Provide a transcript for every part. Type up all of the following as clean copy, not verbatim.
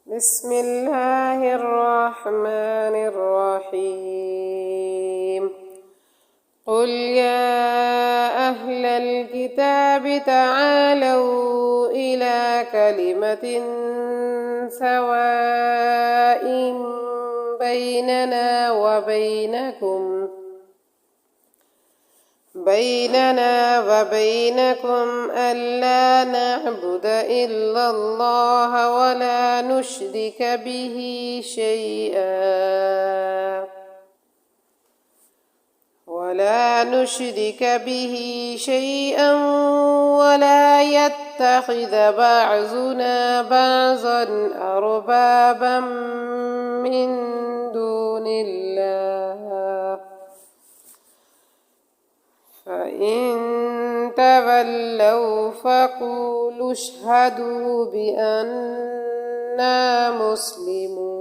بسم الله الرحمن الرحيم. قل يا أهل الكتاب تعالوا إلى كلمة سواء بيننا وبينكم ألا نعبد إلا الله ولا نشرك به شيئا ولا يتخذ بعضنا بعضا أربابا من دون الله، فإن تولوا فقولوا اشهدوا بأننا مسلمون.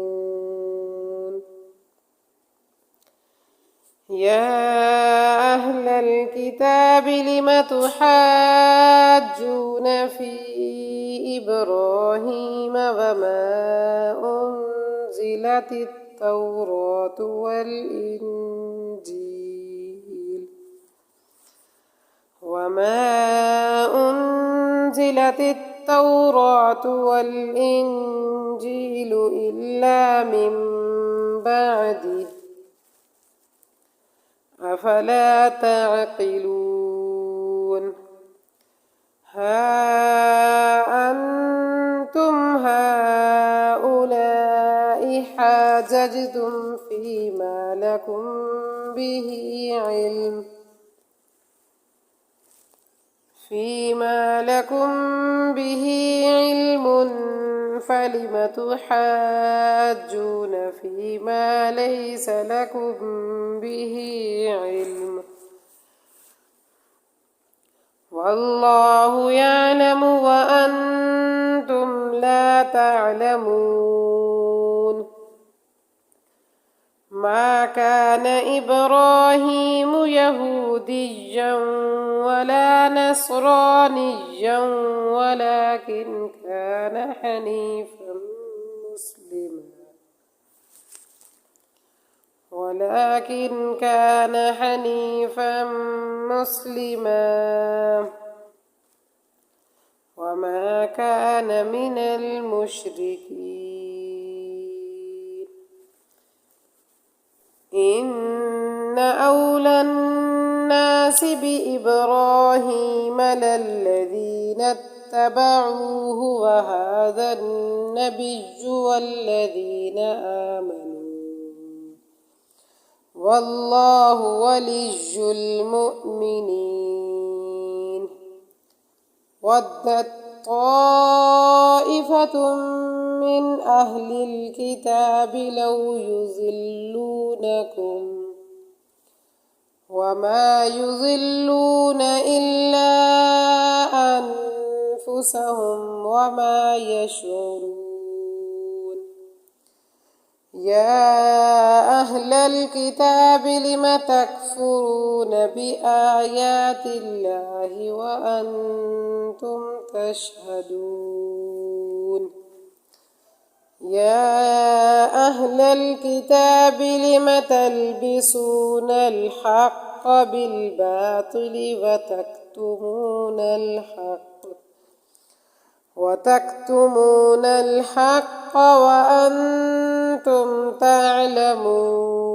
يا أهل الكتاب لم تحاجون في إبراهيم أنزلت التوراة والإنجيل إلا من بعده، أفلا تعقلون؟ ها أنتم هؤلاء حاججتم فيما لكم به علم فلم تحاجون فيما ليس لكم به علم؟ والله يعلم وأنتم لا تعلمون. ما كان إبراهيم يهوديا ولا نصرانيا ولكن كان حنيفا مسلما وما كان من المشركين. إن أولى الناس بإبراهيم للذين اتبعوه وهذا النبي والذين آمنوا، والله ولي المؤمنين. ودت طائفة من أهل الكتاب لو يضلونكم وما يضلون إلا أنفسهم وما يشعرون. يا أهل الكتاب لم تكفرون بآيات الله وأنتم تشهدون؟ يا أهل الكتاب لم تلبسون الحق بالباطل وتكتمون الحق وأنتم تعلمون.